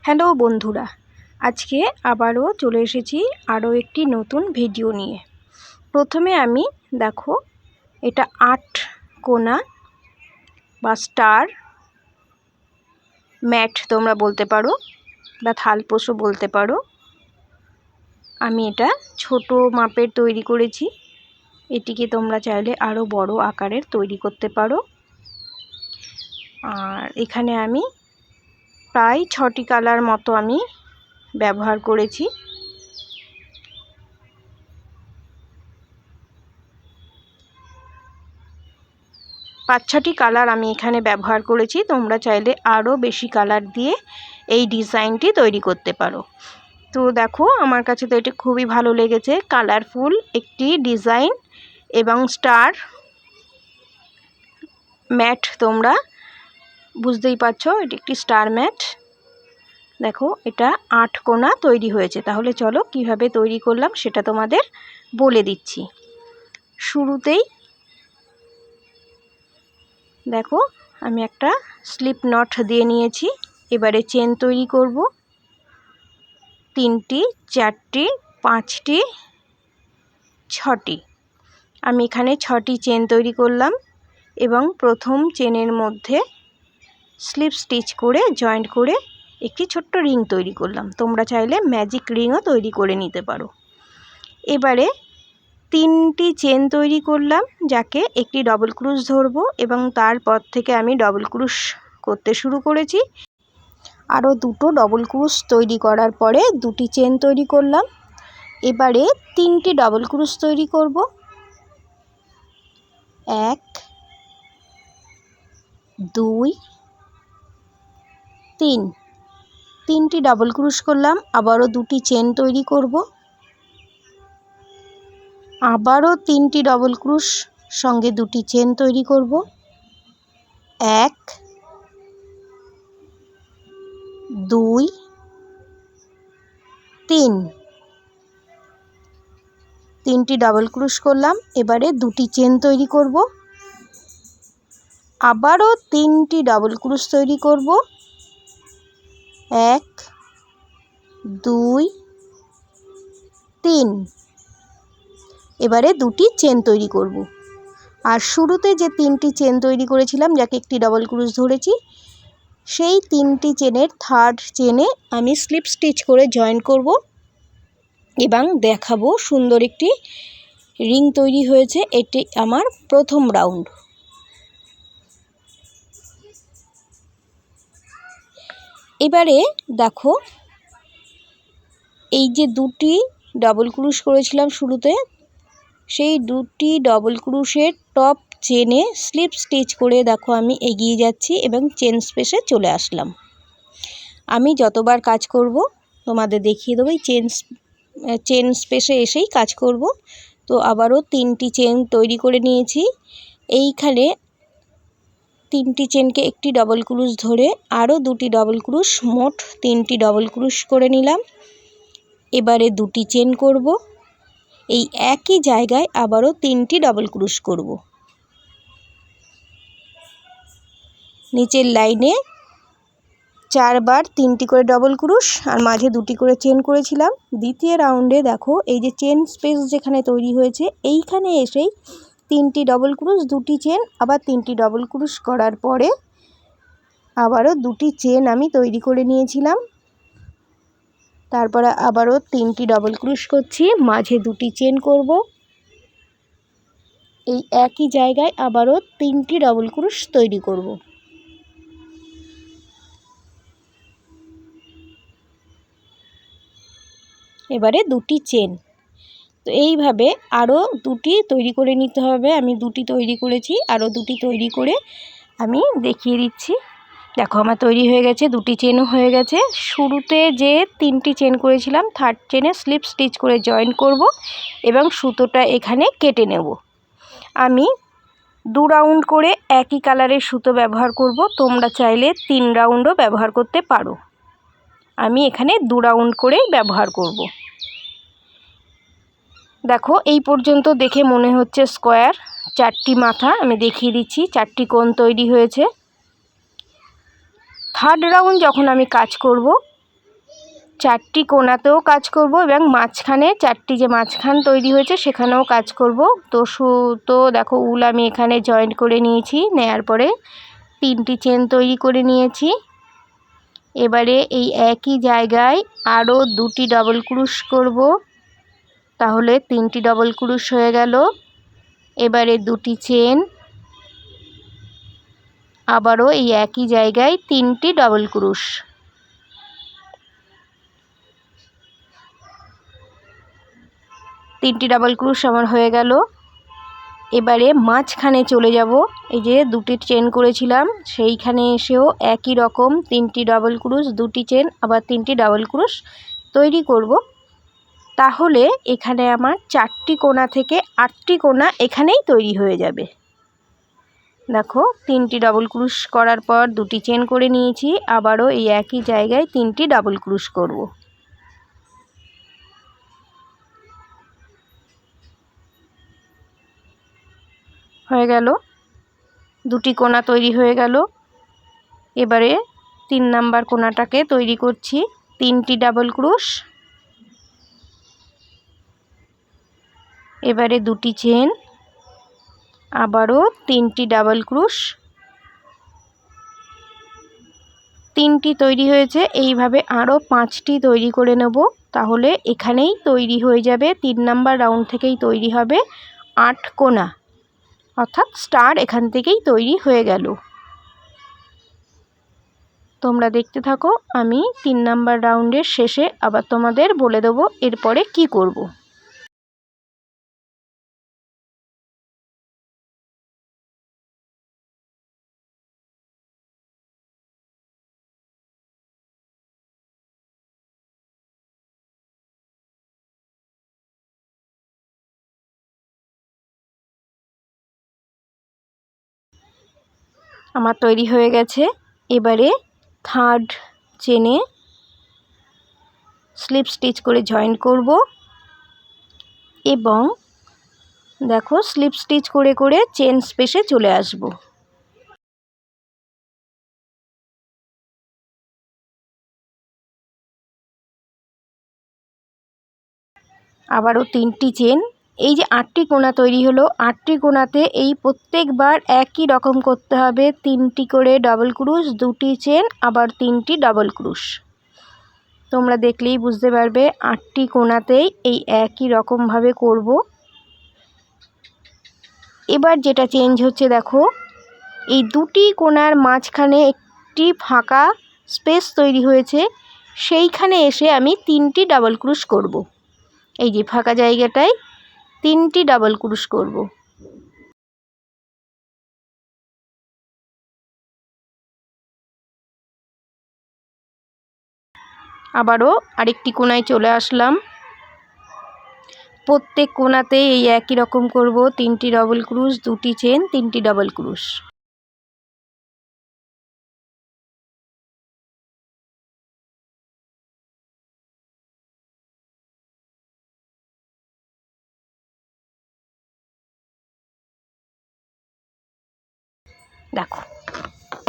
Hello বন্ধুরা, আজকে আবারও চলে এসেছি আরও একটি নতুন ভিডিও নিয়ে। প্রথমে আমি দেখো এটা 8 কোনা বা স্টার ম্যাট তোমরা বলতে পারো বা থালপোষও বলতে পারো। আমি এটা ছোট মাপের তৈরি করেছি। এটিকে তোমরা চাইলে আরও বড় আকারের তৈরি করতে পারো। আর এখানে আমি প্রায় 6টি কালার মতো আমি ব্যবহার করেছি। পাঁচ ছটি কালার আমি এখানে ব্যবহার করেছি। তোমরা চাইলে আরও বেশি কালার দিয়ে এই ডিজাইনটি তৈরি করতে পারো। তো দেখো আমার কাছে তো এটা খুবই ভালো লেগেছে, কালারফুল একটি ডিজাইন এবং স্টার ম্যাট। তোমরা বুঝতেই পারছো এটি একটি স্টার ম্যাট। দেখো এটা 8 কোনা তৈরি হয়েছে। তাহলে চলো কিভাবে তৈরি করলাম সেটা তোমাদের বলে দিচ্ছি। শুরুতেই দেখো আমি একটা স্লিপ নট দিয়ে নিয়েছি। এবারে চেন তৈরি করব 3টি, 4টি, 5টি, 6টি। আমি এখানে 6টি চেন তৈরি করলাম এবং প্রথম চেনের মধ্যে স্লিপ স্টিচ করে জয়েন্ট করে একটি ছোট্ট রিং তৈরি করলাম। তোমরা চাইলে ম্যাজিক রিংও তৈরি করে নিতে পারো। এবারে 3টি চেন তৈরি করলাম, যাকে একটি ডবল ক্রুশ ধরবো এবং তারপর থেকে আমি ডবল ক্রুশ করতে শুরু করেছি। আরও 2টো ডবল ক্রুশ তৈরি করার পরে 2টি চেন তৈরি করলাম। এবারে 3টি ডবল ক্রুশ তৈরি করব। 1 2 3, 3টি ডবল ক্রুশ করলাম। আবারও 2টি চেন তৈরি করব। আবারও 3টি ডবল ক্রুশ সঙ্গে 2টি চেন তৈরি করব। 1 2 3, 3টি ডবল ক্রুশ করলাম। এবারে 2টি চেন তৈরি করব। আবারও 3টি ডবল ক্রুশ তৈরি করব। 1 2 3, এবারে 2টি চেন তৈরি করব। আর শুরুতে যে 3টি চেন তৈরি করেছিলাম, যাকে একটি ডবল ক্রুশ ধরেছি, সেই 3টি চেনের থার্ড চেনে আমি স্লিপ স্টিচ করে জয়েন করব এবং দেখাবো সুন্দর একটি রিং তৈরি হয়েছে। এটি আমার প্রথম রাউন্ড। এবারে দেখো এই যে 2টি ডবল ক্রুশ করেছিলাম শুরুতে, সেই 2টি ডবল ক্রুশের টপ চেনে স্লিপ স্টিচ করে দেখো আমি এগিয়ে যাচ্ছি এবং চেন স্পেসে চলে আসলাম। আমি যতবার কাজ করব তোমাদের দেখিয়ে দেবো। এই চেন স্পেসে এসেই কাজ করব। তো আবারও 3টি চেন তৈরি করে নিয়েছি। এইখানে 3টি চেনকে একটি ডবল ক্রুশ ধরে আরও 2টি ডবল ক্রুশ, মোট 3টি ডবল ক্রুশ করে নিলাম। এবারে 2টি চেন করব। এই একই জায়গায় আবারও 3টি ডবল ক্রুশ করব। নিচের লাইনে 4 বার 3টি করে ডবল ক্রুশ আর মাঝে 2টি করে চেন করেছিলাম। দ্বিতীয় রাউন্ডে দেখো এই যে চেন স্পেস যেখানে তৈরি হয়েছে, এইখানে এসেই 3টি ডবল ক্রুশ, 2টি চেন, আবার 3টি ডবল ক্রুশ করার পরে আবারও 2টি চেন আমি তৈরি করে নিয়েছিলাম। তারপরে আবারও 3টি ডবল ক্রুশ করছি, মাঝে 2টি চেন করব। এই একই জায়গায় আবারও 3টি ডবল ক্রুশ তৈরি করব। এবারে 2টি চেন। তো এইভাবে আরও 2টি তৈরি করে নিতে হবে। আমি 2টি তৈরি করেছি, আরও 2টি তৈরি করে আমি দেখিয়ে দিচ্ছি। দেখো আমার তৈরি হয়ে গেছে, 2টি চেনও হয়ে গেছে। শুরুতে যে 3টি চেন করেছিলাম, থার্ড চেনে স্লিপ স্টিচ করে জয়েন করব এবং সুতোটা এখানে কেটে নেব। আমি 2 রাউন্ড করে একই কালারের সুতো ব্যবহার করব। তোমরা চাইলে 3 রাউন্ডও ব্যবহার করতে পারো। আমি এখানে 2 রাউন্ড করেই ব্যবহার করব। দেখো এই পর্যন্ত দেখে মনে হচ্ছে স্কোয়ার। 4টি মাথা আমি দেখিয়ে দিচ্ছি, 4টি কোণ তৈরি হয়েছে। থার্ড রাউন্ড যখন আমি কাজ করব, চারটি কোণাতেও কাজ করব এবং মাঝখানে চারটি যে মাঝখান তৈরি হয়েছে সেখানেও কাজ করব। তো দেখো উল আমি এখানে জয়েন্ট করে নিয়েছি, নেয়ার পরে 3টি চেন তৈরি করে নিয়েছি। এবারে এই একই জায়গায় আরও 2টি ডবল ক্রুশ করব, তাহলে 3টি ডবল ক্রুশ হয়ে গেল। এবারে 2টি চেন, আবারও এই একই জায়গায় 3টি ডবল ক্রুশ। তিনটি ডাবল ক্রুশ আমার হয়ে গেল। এবারে মাঝখানে চলে যাব, এই যে 2টি চেন করেছিলাম সেইখানে এসেও একই রকম 3টি ডাবল ক্রুশ, 2টি চেন, আবার 3টি ডাবল ক্রুশ তৈরি করব। তাহলে এখানে আমার 4টি কোণা থেকে 8টি কোণা এখানেই তৈরি হয়ে যাবে। দেখো 3টি ডাবল ক্রুশ করার পর 2টি চেন করে নিয়েছি, আবারও এই একই জায়গায় 3টি ডাবল ক্রুশ করব। হয়ে গেল, 2টি কোণা তৈরি হয়ে গেল। এবারে 3 নাম্বার কোণাটাকে তৈরি করছি। 3টি ডাবল ক্রুশ, এবারে 2টি চেন, আবারও 3টি ডাবল ক্রুশ, 3টি তৈরি হয়েছে। এইভাবে আরও 5টি তৈরি করে নেব, তাহলে এখানেই তৈরি হয়ে যাবে 3 নাম্বার রাউন্ড থেকেই তৈরি হবে 8 কোণা, অর্থাৎ স্টার এখান থেকেই তৈরি হয়ে গেল। তোমরা দেখতে থাকো, আমি 3 নাম্বার রাউন্ডের শেষে আবার তোমাদের বলে দেবো এরপরে কি করব। আমার তৈরি হয়ে গেছে। এবারে 3rd চেনে স্লিপ স্টিচ করে জয়েন করব এবং দেখো স্লিপ স্টিচ করে করে চেন স্পেসে চলে আসব। আবারও 3টি চেন, এই যে 8টি কোণা তৈরি হলো, 8টি কোণাতে এই প্রত্যেকবার একই রকম করতে হবে। 3টি করে ডাবল ক্রুশ, 2টি চেন, আবার 3টি ডাবল ক্রুশ। তোমরা দেখলেই বুঝতে পারবে 8টি কোণাতেই এই একই রকমভাবে করব। এবার যেটা চেঞ্জ হচ্ছে দেখো, এই 2টি কোণার মাঝখানে একটি ফাঁকা স্পেস তৈরি হয়েছে, সেইখানে এসে আমি 3টি ডাবল ক্রুশ করব। এই যে ফাঁকা জায়গাটায় 3টি ডাবল ক্রুশ করব। আবারও আরেকটি কোণায় চলে আসলাম, প্রত্যেক কোণাতে এই একই রকম করব। 3টি ডাবল ক্রুশ, 2টি চেন, 3টি ডাবল ক্রুশ। দেখো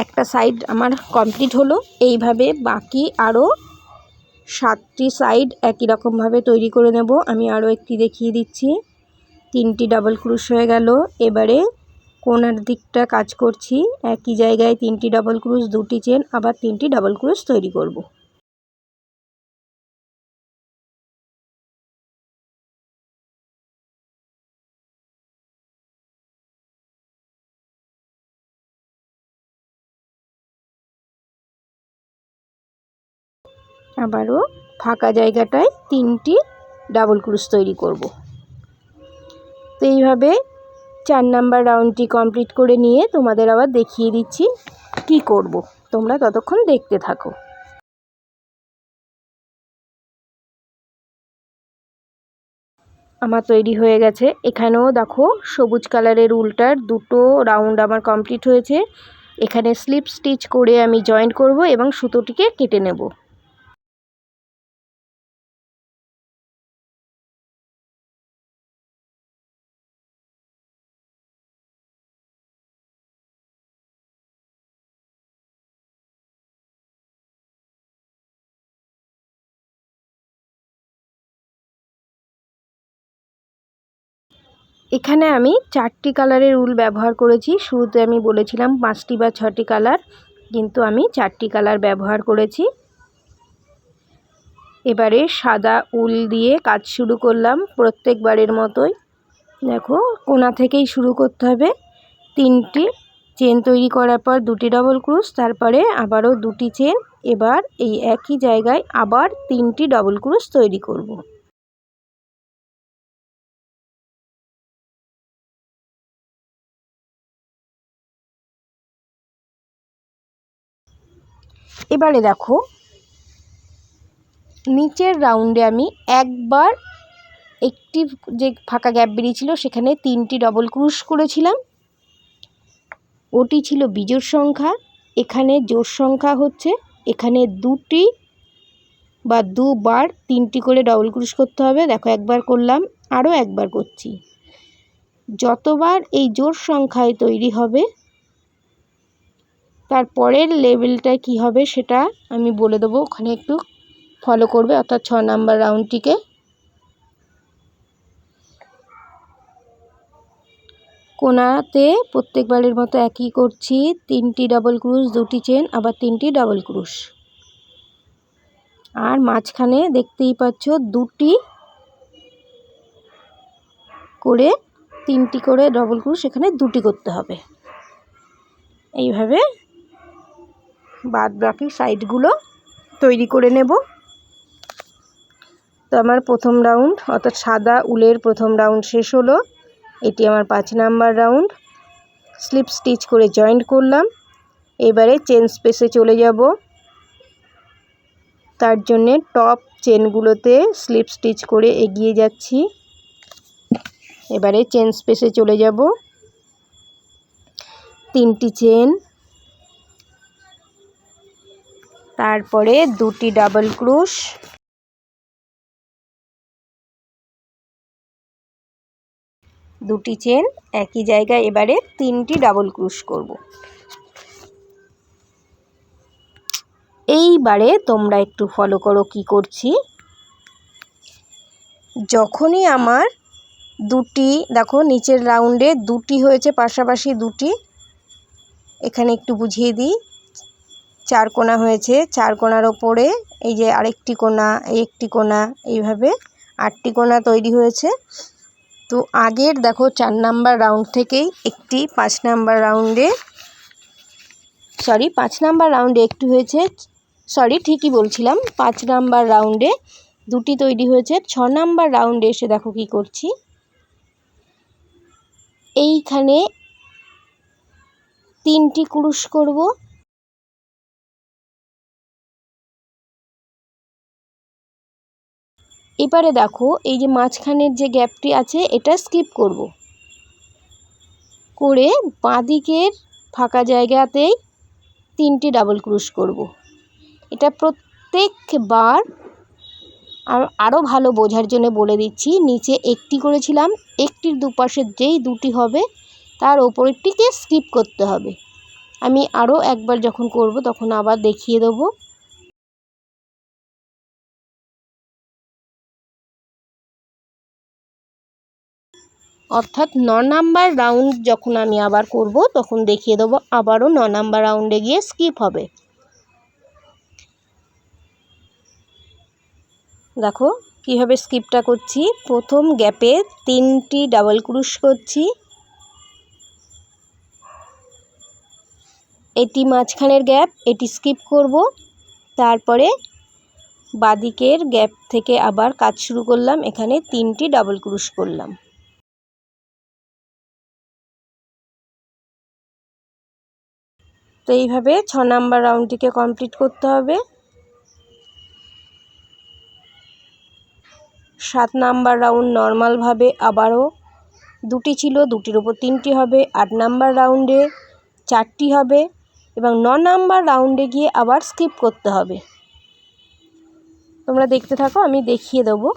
একটা সাইড আমার কমপ্লিট হলো। এইভাবে বাকি আরও 7টি সাইড একই রকমভাবে তৈরি করে নেব। আমি আরও একটি দেখিয়ে দিচ্ছি। 3টি ডাবল ক্রুশ হয়ে গেল। এবারে কোণার দিকটা কাজ করছি, একই জায়গায় 3টি ডাবল ক্রুশ, 2টি চেন, আবার 3টি ডাবল ক্রুশ তৈরি করব। আবারও ফাঁকা জায়গাটায় 3টি ডাবল ক্রুশ তৈরি করব। তো এইভাবে 4 নাম্বার রাউন্ডটি কমপ্লিট করে নিয়ে তোমাদের আবার দেখিয়ে দিচ্ছি কি করব। তোমরা ততক্ষণ দেখতে থাকো। আমার তৈরি হয়ে গেছে। এখানেও দেখো সবুজ কালারের উলটার 2টো রাউন্ড আমার কমপ্লিট হয়েছে। এখানে স্লিপ স্টিচ করে আমি জয়েন্ট করব এবং সুতোটিকে কেটে নেব। এখানে আমি 4টি কালারের উল ব্যবহার করেছি। শুরুতে আমি বলেছিলাম 5টি বা 6টি কালার, কিন্তু আমি 4টি কালার ব্যবহার করেছি। এবারে সাদা উল দিয়ে কাজ শুরু করলাম প্রত্যেকবারের মতোই। দেখো কোণা থেকেই শুরু করতে হবে। 3টি চেন তৈরি করার পর 2টি ডবল ক্রোশ, তারপরে আবারও 2টি চেন। এবার এই একই জায়গায় আবার 3টি ডবল ক্রোশ তৈরি করব। এবারে দেখো নিচের রাউন্ডে আমি একবার একটি যে ফাঁকা গ্যাপ বেরিয়েছিল সেখানে 3টি ডবল ক্রোশ করেছিলাম। ওটি ছিল বিজোড় সংখ্যা। এখানে জোড় সংখ্যা হচ্ছে, এখানে 2টি বা 2বার 3টি করে ডবল ক্রোশ করতে হবে। দেখো একবার করলাম, আরও একবার করছি। যতবার এই জোড় সংখ্যায় তৈরি হবে তারপরের লেভেলটা কি হবে সেটা আমি বলে দেবো, ওখানে একটু ফলো করবে, অর্থাৎ 6 নাম্বার রাউন্ডটিকে। কোণাতে প্রত্যেকবারের মতো একই করছি, 3টি ডবল ক্রোশ, 2টি চেন, আবার 3টি ডবল ক্রোশ। আর মাঝখানে দেখতেই পাচ্ছ 2টি করে 3টি করে ডবল ক্রোশ, এখানে 2টি করতে হবে। এইভাবে বাদ বাকি সাইডগুলো তৈরি করে নেব। তো আমার প্রথম রাউন্ড অর্থাৎ সাদা উলের প্রথম রাউন্ড শেষ হলো। এটি আমার 5 নাম্বার রাউন্ড। স্লিপ স্টিচ করে জয়েন্ট করলাম। এবারে চেন স্পেসে চলে যাব। তার জন্যে টপ চেনগুলোতে স্লিপ স্টিচ করে এগিয়ে যাচ্ছি। এবারে চেন স্পেসে চলে যাব। 3টি চেন, তারপরে 2টি ডাবল ক্রোশ, 2টি চেন, একই জায়গায় এবারে 3টি ডাবল ক্রোশ করব। এইবারে তোমরা একটু ফলো করো কি করছি। যখনই আমার 2টি, দেখো নিচের রাউন্ডে 2টি হয়েছে, পাশাপাশি 2টি, এখানে একটু বুঝিয়ে দিই। 4 কোণা হয়েছে, 4 কোণার ওপরে এই যে আরেকটি কোণা, একটি কোণা, এইভাবে 8টি কোণা তৈরি হয়েছে। তো আগের দেখো 4 নাম্বার রাউন্ড থেকেই একটি 5 নাম্বার রাউন্ডে, 5 নাম্বার রাউন্ডে একটু হয়েছে, ঠিকই বলছিলাম, 5 নাম্বার রাউন্ডে 2টি তৈরি হয়েছে। 6 নাম্বার রাউন্ডে এসে দেখো কি করছি, এইখানে 3টি ক্রোশ করব। এবারে দেখো এই যে মাঝখানের যে গ্যাপটি আছে এটা স্কিপ করব, করে বাঁদিকের ফাঁকা জায়গাতেই 3টি ডাবল ক্রোশ করব। এটা প্রত্যেকবার আরও ভালো বোঝার জন্য বলে দিচ্ছি। নিচে একটি করেছিলাম, একটির দুপাশে যেই 2টি হবে তার ওপরেরটিকে স্কিপ করতে হবে। আমি আরও একবার যখন করব তখন আবার দেখিয়ে দেবো। অর্থাৎ 9 নাম্বার রাউন্ড যখন আমি আবার করব তখন দেখিয়ে দেবো, আবারও 9 নাম্বার রাউন্ডে গিয়ে স্কিপ হবে। দেখো কীভাবে স্কিপটা করছি। প্রথম গ্যাপে 3টি ডাবল ক্রোশ করছি, এটি মাঝখানের গ্যাপ, এটি স্কিপ করব। তারপরে বাঁদিকের গ্যাপ থেকে আবার কাজ শুরু করলাম, এখানে 3টি ডাবল ক্রোশ করলাম। তো এইভাবে 6 নাম্বার রাউন্ডটিকে কমপ্লিট করতে হবে। 7 নাম্বার রাউন্ড নর্মালভাবে আবারও 2টি ছিল, 2টির ওপর 3টি হবে। 8 নাম্বার রাউন্ডে 4টি হবে এবং 9 নাম্বার রাউন্ডে গিয়ে আবার স্কিপ করতে হবে। তোমরা দেখতে থাকো, আমি দেখিয়ে দেবো।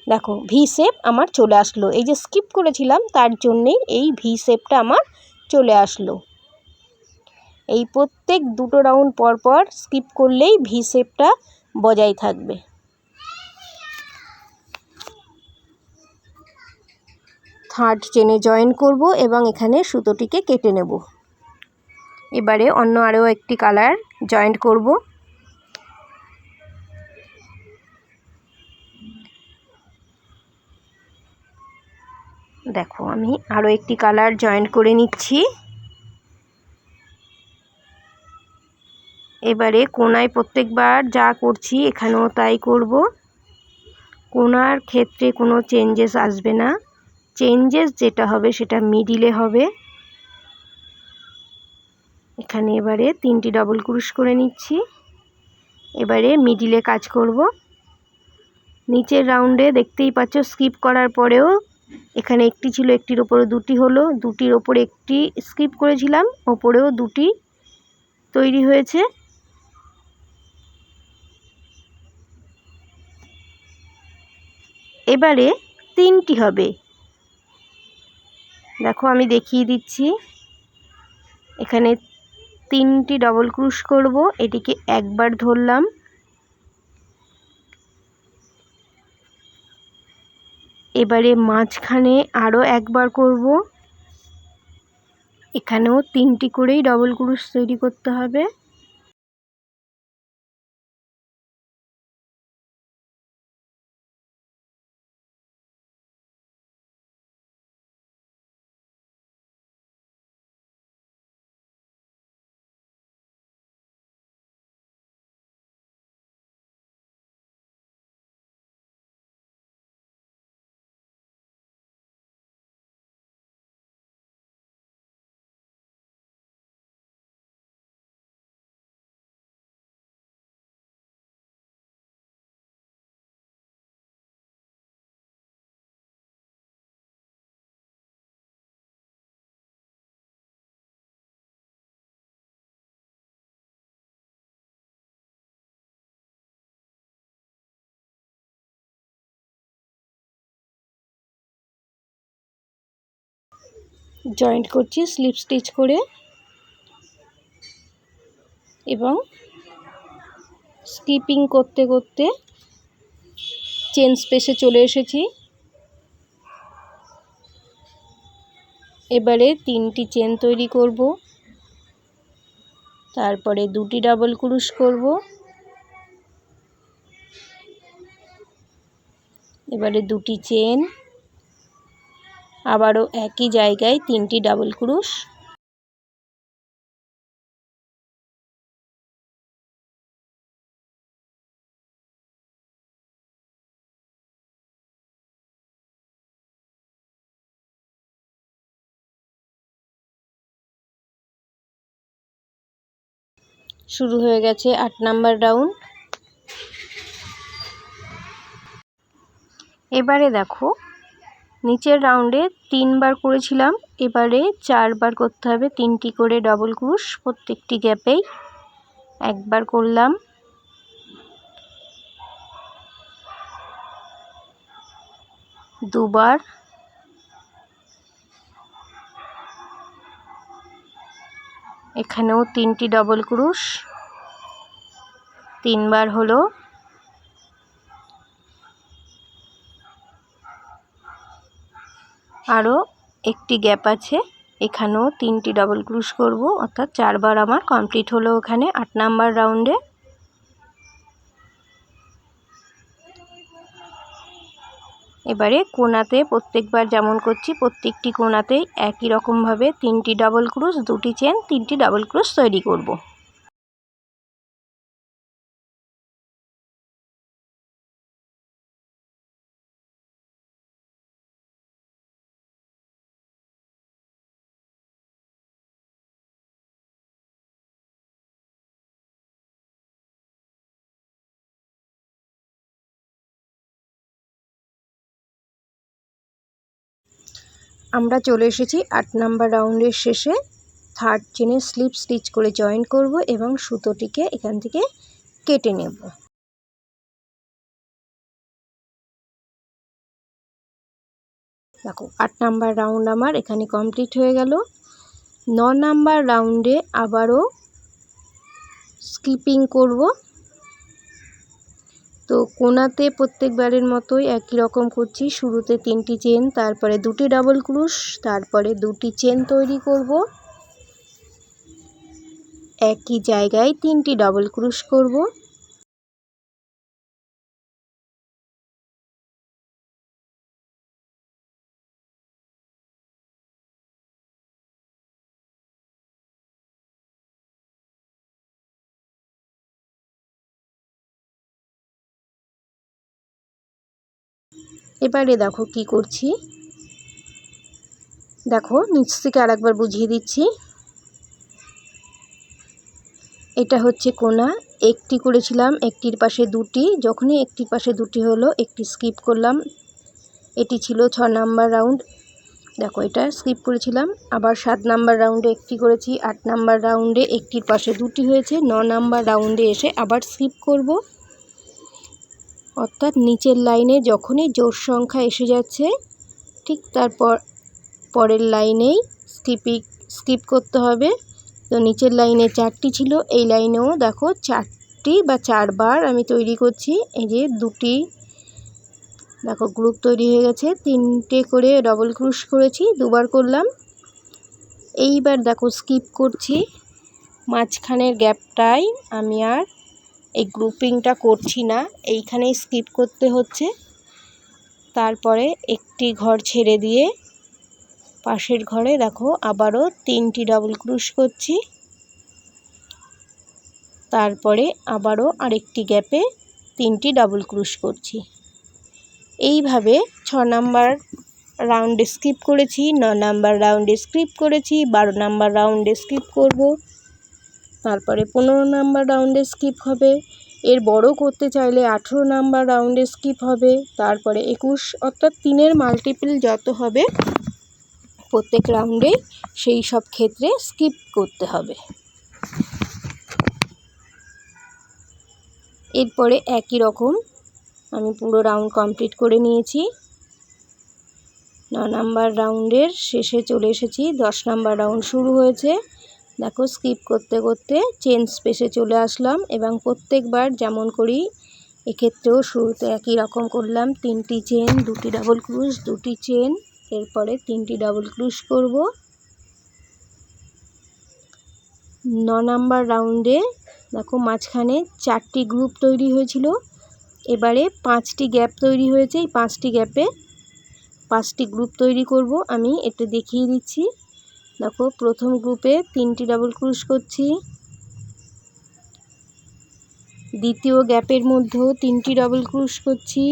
দেখো ভি শেপ আমার চলে আসলো, এই যে স্কিপ করেছিলাম তার জন্যেই এই ভি শেপটা আমার চলে আসলো। এই প্রত্যেক 2টো রাউন্ড পর পর স্কিপ করলেই ভি শেপটা বজায় থাকবে। থার্ড চেনে জয়েন করব এবং এখানে সুতোটিকে কেটে নেব। এবারে অন্য আরও একটি কালার জয়েন্ট করব। দেখো আমি আরও একটি কালার জয়েন্ট করে নিচ্ছি। এবারে কোণায় প্রত্যেকবার যা করছি এখানেও তাই করব। কোণার ক্ষেত্রে কোনো চেঞ্জেস আসবে না, চেঞ্জেস যেটা হবে সেটা মিডিলে হবে। এখানে এবারে 3টি ডবল ক্রোশ করে নিচ্ছি। এবারে মিডিলে কাজ করব। নিচের রাউন্ডে দেখতেই পাচ্ছ স্কিপ করার পরেও এখানে একটি ছিল, একটির ওপরে দুটি হলো, দুটির ওপরে একটি স্কিপ করেছিলাম, ওপরেও দুটি তৈরি হয়েছে। এবারে 3টি হবে। দেখো আমি দেখিয়ে দিচ্ছি। এখানে 3টি ডবল ক্রোশ করব, এটিকে একবার ধরলাম, এবারে মাঝখানে আরও একবার করব। এখানেও 3টি করেই ডবল ক্রোশ তৈরি করতে হবে। জয়েন্ট করছি স্লিপ স্টিচ করে এবং স্কিপিং করতে করতে চেন স্পেসে চলে এসেছি। এবারে 3টি চেন তৈরি করব, তারপরে 2টি ডাবল ক্রোশ করব, এবারে 2টি চেন, আবারও একই জায়গায় 3টি ডাবল ক্রোশ, শুরু হয়ে গেছে 8 নাম্বার রাউন্ড। এবারে দেখো নিচের রাউন্ডে 3বার করেছিলাম, এবারে 4বার করতে হবে, 3টি করে ডবল ক্রোশ প্রত্যেকটি গ্যাপেই। একবার করলাম, দুবার, এখানেও 3টি ডবল ক্রোশ, 3বার হলো, আরও একটি গ্যাপ আছে, এখানেও 3টি ডবল ক্রোশ করব, অর্থাৎ 4বার আমার কমপ্লিট হলো ওখানে 8 নাম্বার রাউন্ডে। এবারে কোণাতে প্রত্যেকবার যেমন করছি প্রত্যেকটি কোণাতেই একই রকমভাবে 3টি ডবল ক্রোশ, 2টি চেন, 3টি ডবল ক্রোশ তৈরি করব। আমরা চলে এসেছি 8 নাম্বার রাউন্ডের শেষে। থার্ড চেনে স্লিপ স্টিচ করে জয়েন করব এবং সুতোটিকে এখান থেকে কেটে নেব। দেখো 8 নাম্বার রাউন্ড আমার এখানে কমপ্লিট হয়ে গেল। 9 নাম্বার রাউন্ডে আবারও স্কিপিং করব। তো কোনাতে প্রত্যেকবারের মতোই একই রকম করছি। শুরুতে 3টি চেন, তারপরে 2টি ডাবল ক্রুশ, তারপরে 2টি চেন তৈরি করব, একই জায়গায় 3টি ডাবল ক্রুশ করব। এবারে দেখো কি করছি, দেখো নিচ থেকে আরেকবার বুঝিয়ে দিচ্ছি। এটা হচ্ছে কোনা, একটি করেছিলাম, একটির পাশে 2টি, যখনই একটির পাশে 2টি হলো একটি স্কিপ করলাম। এটি ছিল 6 নাম্বার রাউন্ড, দেখো এটা স্কিপ করেছিলাম। আবার 7 নাম্বার রাউন্ডে একটি করেছি, 8 নাম্বার রাউন্ডে একটির পাশে 2টি হয়েছে, 9 নাম্বার রাউন্ডে এসে আবার স্কিপ করব। অর্থাৎ নিচের লাইনে যখনই জোড় সংখ্যা এসে যাচ্ছে ঠিক তারপর পরের লাইনেই স্কিপ করতে হবে। তো নিচের লাইনে 4টি ছিল, এই লাইনেও দেখো 4টি বা 4বার আমি তৈরি করছি। এই যে 2টি দেখো গ্রুপ তৈরি হয়ে গেছে, 3টে করে ডবল ক্রুশ করেছি, 2বার করলাম। এইবার দেখো স্কিপ করছি, মাঝখানের গ্যাপটাই আমি আর এই গ্রুপিংটা করছি না, এইখানেই স্কিপ করতে হচ্ছে। তারপরে একটি ঘর ছেড়ে দিয়ে পাশের ঘরে দেখো আবারও 3টি ডাবল ক্রুশ করছি, তারপরে আবারও আরেকটি গ্যাপে 3টি ডাবল ক্রুশ করছি। এইভাবে 6 নাম্বার রাউন্ডে স্কিপ করেছি, 9 নাম্বার রাউন্ডে স্কিপ করেছি, 12 নাম্বার রাউন্ডে স্কিপ করব, তারপরে 15 নাম্বার রাউন্ডে স্কিপ হবে। এর বড় করতে চাইলে 18 নাম্বার রাউন্ডে স্কিপ হবে, তারপরে 21, অর্থাৎ 3-এর মাল্টিপল যত হবে প্রত্যেক রাউন্ডেই সেই সব ক্ষেত্রে স্কিপ করতে হবে। এরপরে একই রকম আমি পুরো রাউন্ড কমপ্লিট করে নিয়েছি। 9 নাম্বার রাউন্ডের শেষে চলে এসেছি, 10 নাম্বার রাউন্ড শুরু হয়েছে। দেখো স্কিপ করতে করতে চেন স্পেসে চলে আসলাম এবং প্রত্যেকবার যেমন করি এক্ষেত্রেও শুরুতে একই রকম করলাম, 3টি চেন, 2টি ডাবল ক্রুশ, 2টি চেন, এরপরে 3টি ডাবল ক্রুশ করব। 9 নাম্বার রাউন্ডে দেখো মাঝখানে 4টি গ্রুপ তৈরি হয়েছিল, এবারে 5টি গ্যাপ তৈরি হয়েছে, এই 5টি গ্যাপে 5টি গ্রুপ তৈরি করব। আমি এটা দেখিয়ে দিচ্ছি, দেখো প্রথম গ্রুপে 3টি ডাবল ক্রুশ করছি, দ্বিতীয় গ্যাপের মধ্যেও 3টি ডাবল ক্রুশ করছি,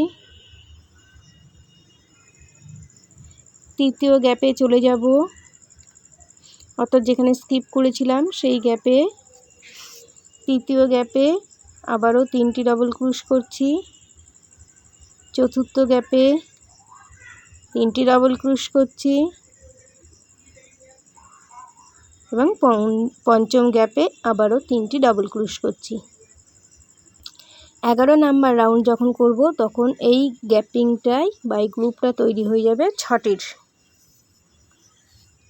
তৃতীয় গ্যাপে চলে যাব, অর্থাৎ যেখানে স্কিপ করেছিলাম সেই গ্যাপে, তৃতীয় গ্যাপে আবারও 3টি ডাবল ক্রুশ করছি, চতুর্থ গ্যাপে 3টি ডাবল ক্রুশ করছি এবং পঞ্চম গ্যাপে আবারও 3টি ডাবল ক্রুশ করছি। 11 নাম্বার রাউন্ড যখন করব তখন এই গ্যাপিংটাই বা এই গ্রুপটা তৈরি হয়ে যাবে 6টির,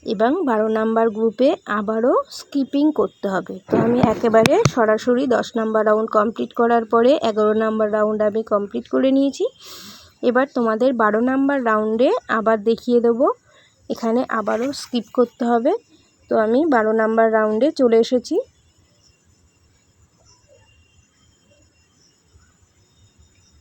এবং 12 নাম্বার গ্রুপে আবারও স্কিপিং করতে হবে। তো আমি একেবারে সরাসরি 10 নাম্বার রাউন্ড কমপ্লিট করার পরে 11 নাম্বার রাউন্ড আমি কমপ্লিট করে নিয়েছি। এবার তোমাদের 12 নাম্বার রাউন্ডে আবার দেখিয়ে দেবো, এখানে আবারও স্কিপ করতে হবে। তো আমি 12 নাম্বার রাউন্ডে চলে এসেছি।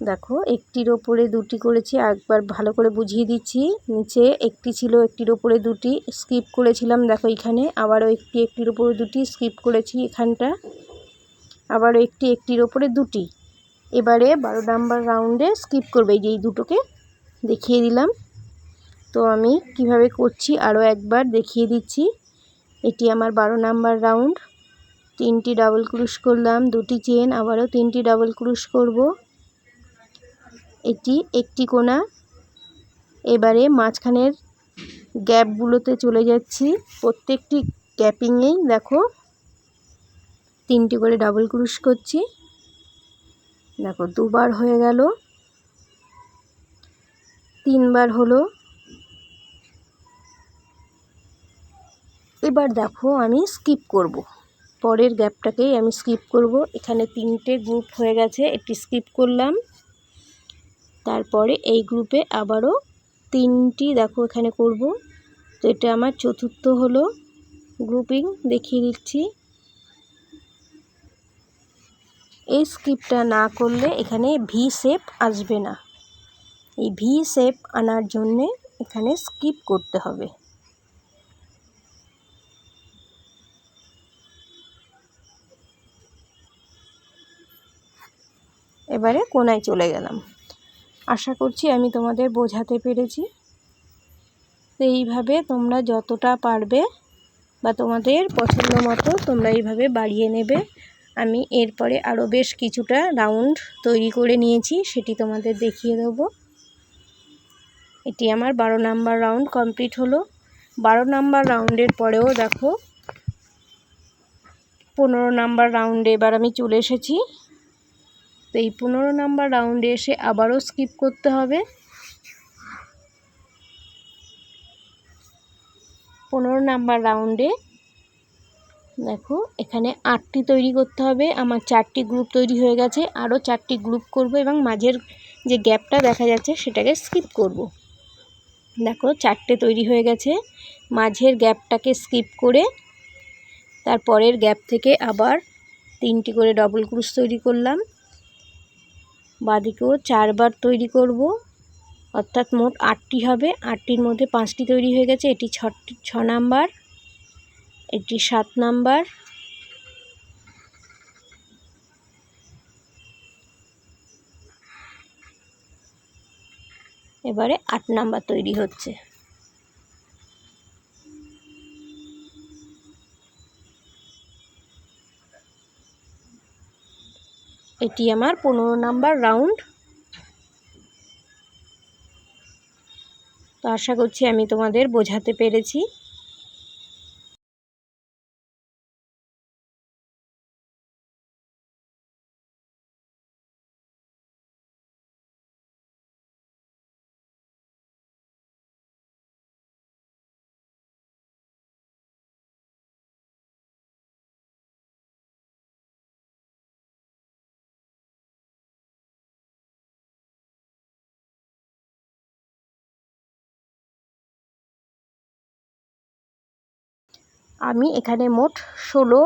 দেখো একটির ওপরে 2টি করেছি, একবার ভালো করে বুঝিয়ে দিচ্ছি। নিচে একটি ছিল, একটির ওপরে 2টি স্কিপ করেছিলাম, দেখো এখানে আবারও একটির ওপরে 2টি স্কিপ করেছি, এখানটা আবারও একটির ওপরে 2টি। এবারে 12 নাম্বার রাউন্ডে স্কিপ করবে, এই যে এই দুটোকে দেখিয়ে দিলাম। তো আমি কিভাবে করছি আরও একবার দেখিয়ে দিচ্ছি। এটি আমার 12 নাম্বার রাউন্ড, 3টি ডাবল ক্রুশ করলাম, 2টি চেন, আবারও 3টি ডাবল ক্রুশ করব, এটি একটি কোনা। এবারে মাঝখানের গ্যাপগুলোতে চলে যাচ্ছি, প্রত্যেকটি গ্যাপিংয়েই দেখো 3টি করে ডাবল ক্রুশ করছি, দেখো 2বার হয়ে গেল, 3বার হলো। এবার দেখো আমি স্কিপ করব, পরের গ্যাপটাকেই আমি স্কিপ করব। এখানে 3টে গ্রুপ হয়ে গেছে, একটি স্কিপ করলাম, তারপরে এই গ্রুপে আবারও 3টি দেখো এখানে করব। তো এটা আমার চতুর্থ হলো গ্রুপিং, দেখিয়ে দিচ্ছি। এই স্কিপটা না করলে এখানে ভি শেপ আসবে না। এই ভি শেপ আনার জন্যে এখানে স্কিপ করতে হবে। এবারে কোণায় চলে গেলাম। আশা করছি আমি তোমাদের বোঝাতে পেরেছি। তো এইভাবে তোমরা যতটা পারবে বা তোমাদের পছন্দ মতো তোমরা এইভাবে বাড়িয়ে নেবে। আমি এরপরে আরও বেশ কিছুটা রাউন্ড তৈরি করে নিয়েছি, সেটি তোমাদের দেখিয়ে দেবো। এটি আমার 12 নাম্বার রাউন্ড কমপ্লিট হলো। 12 নাম্বার রাউন্ডের পরেও দেখো 15 নাম্বার রাউন্ডে এবার আমি চলে এসেছি। তো এই 15 নাম্বার রাউন্ডে এসে আবারও স্কিপ করতে হবে। 15 নাম্বার রাউন্ডে দেখো এখানে 8টি তৈরি করতে হবে। আমার 4টি গ্রুপ তৈরি হয়ে গেছে, আরও 4টি গ্রুপ করব এবং মাঝের যে গ্যাপটা দেখা যাচ্ছে সেটাকে স্কিপ করব। দেখো 4টে তৈরি হয়ে গেছে। মাঝের গ্যাপটাকে স্কিপ করে তারপরের গ্যাপ থেকে আবার 3টি করে ডবল ক্রুশ তৈরি করলাম। বাঁদিকেও 4বার তৈরি করব, অর্থাৎ মোট 8টি হবে। 8টির মধ্যে 5টি তৈরি হয়ে গেছে। এটি 6 নাম্বার, এটি 7 নাম্বার, এবারে 8 নাম্বার তৈরি হচ্ছে। এটি আমার 15 নাম্বার রাউন্ড। তো আশা করছি আমি তোমাদের বোঝাতে পেরেছি। আমি এখানে মোট 16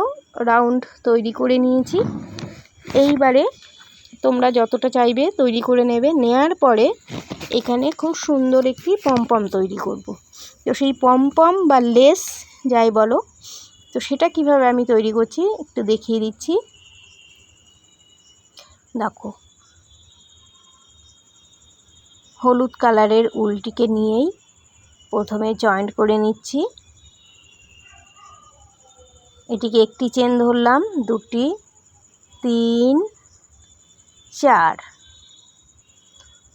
রাউন্ড তৈরি করে নিয়েছি। এইবারে তোমরা যতটা চাইবে তৈরি করে নেবে। নেয়ার পরে এখানে খুব সুন্দর একটি পমপম তৈরি করব। তো সেই পমপম বা লেস যাই বলো, তো সেটা কিভাবে আমি তৈরি করছি একটু দেখিয়ে দিচ্ছি। দেখো হলুদ কালারের উলটিকে নিয়েই প্রথমে জয়েন্ট করে নিচ্ছি। এটিকে একটি চেন ধরলাম, 2টি, 3, 4,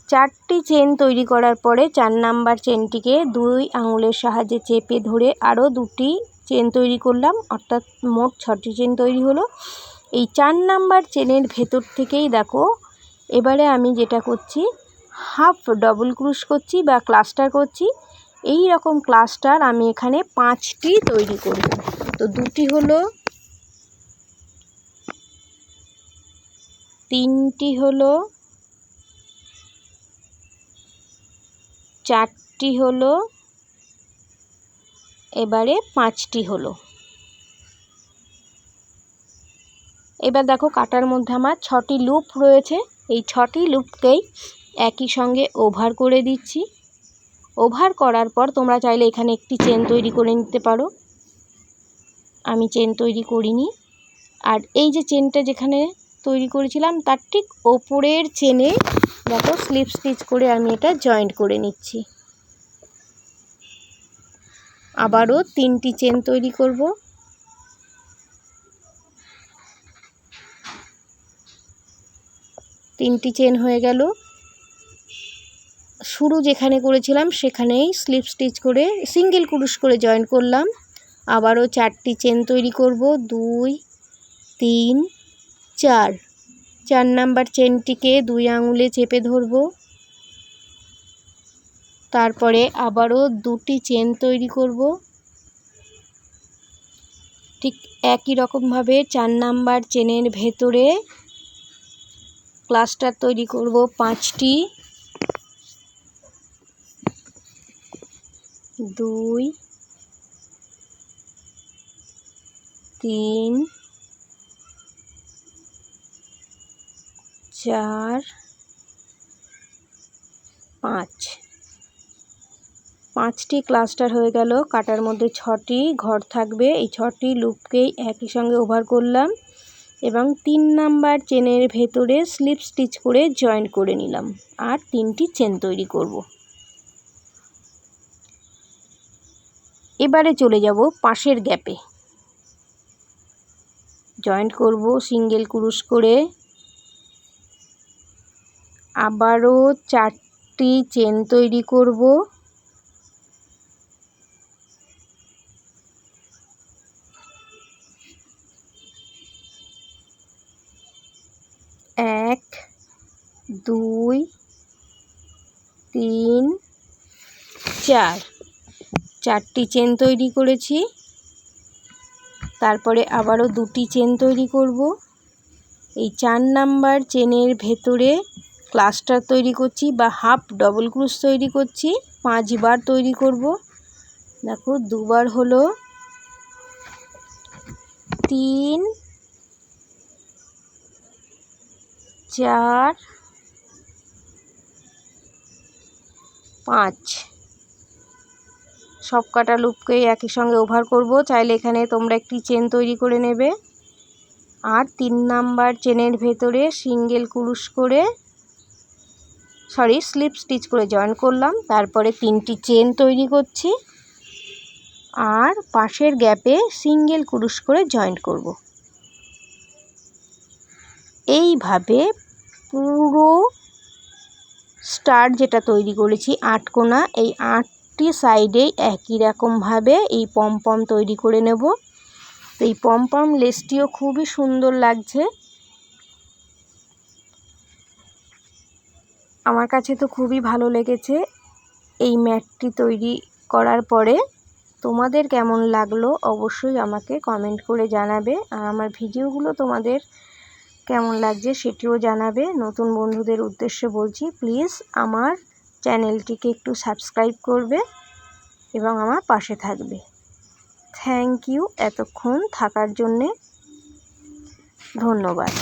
4টি চেন তৈরি করার পরে 4 নাম্বার চেনটিকে 2 আঙুলের সাহায্যে চেপে ধরে আরও 2টি চেন তৈরি করলাম, অর্থাৎ মোট 6টি চেন তৈরি হলো। এই 4 নাম্বার চেনের ভেতর থেকেই দেখো এবারে আমি যেটা করছি হাফ ডবল ক্রুশ করছি বা ক্লাস্টার করছি। এই রকম ক্লাস্টার আমি এখানে 5টি তৈরি করব। তো 2টি হলো, 3টি হলো, 4টি হলো, এবারে 5টি হলো। এবার দেখো কাটার মধ্যে আমার 6টি লুপ রয়েছে। এই 6টি লুপকেই একই সঙ্গে ওভার করে দিচ্ছি। ওভার করার পর তোমরা চাইলে এখানে একটি চেন তৈরি করে নিতে পারো, আমি চেন তৈরি করিনি। আর এই যে চেনটা যেখানে তৈরি করেছিলাম তার ঠিক ওপরের চেনে দেখো স্লিপ স্টিচ করে আমি এটা জয়েন্ট করে নিচ্ছি। আবারও 3টি চেন তৈরি করব। তিনটি চেন হয়ে গেল। শুরু যেখানে করেছিলাম সেখানেই স্লিপ স্টিচ করে সিঙ্গেল ক্রুশ করে জয়েন করলাম। আবারও 4টি চেন তৈরি করব, 2, 3, 4। 4 নাম্বার চেনটিকে 2 আঙুলে চেপে ধরব। তারপরে আবারও 2টি চেন তৈরি করব। ঠিক একই রকমভাবে 4 নাম্বার চেনের ভেতরে ক্লাস্টার তৈরি করব 5টি। 2 3 4 5 5টি ক্লাস্টার হয়ে গেল। কাটার মধ্যে 6টি ঘর থাকবে। এই 6টি লুপকেই একই সঙ্গে ওভার করলাম এবং 3 নাম্বার চেনের ভেতরে স্লিপ স্টিচ করে জয়েন করে নিলাম আর 3টি চেন তৈরি করব। এবারে চলে যাব পাশের গ্যাপে, জয়েন্ট করব সিঙ্গেল ক্রুশ করে। আবারও 4টি চেন তৈরি করব। এক, 2, 3, 4, 4টি চেন তৈরি করেছি। তারপরে আবারও 2টি চেন তৈরি করব। এই 4 নাম্বার চেনের ভেতরে ক্লাস্টার তৈরি করছি বা হাফ ডবল ক্রুশ তৈরি করছি। 5 বার তৈরি করব। দেখো 2 বার হলো, 3, 4, 5 সব কাটা লুপকেই একই সঙ্গে ওভার করব। চাইলে এখানে তোমরা একটি চেন তৈরি করে নেবে আর 3 নাম্বার চেনের ভেতরে সিঙ্গেল ক্রুশ করে স্লিপ স্টিচ করে জয়েন করলাম। তারপরে 3টি চেন তৈরি করছি আর পাশের গ্যাপে সিঙ্গেল ক্রুশ করে জয়েন করব। এইভাবে পুরো স্টার যেটা তৈরি করেছি 8 কোণা, এই 8টি সাইডেই একই রকমভাবে এই পমপম তৈরি করে নেব। এই পমপম লেসটিও খুবই সুন্দর লাগছে। আমার কাছে তো খুবই ভালো লেগেছে এই ম্যাটটি তৈরি করার পরে। তোমাদের কেমন লাগলো অবশ্যই আমাকে কমেন্ট করে জানাবে আর আমার ভিডিওগুলো তোমাদের কেমন লাগছে সেটিও জানাবে। নতুন বন্ধুদের উদ্দেশ্যে বলছি, প্লিজ আমার চ্যানেলটিকে একটু সাবস্ক্রাইব করবে এবং আমার পাশে থাকবে। থ্যাংক ইউ এতক্ষণ থাকার জন্যে, ধন্যবাদ।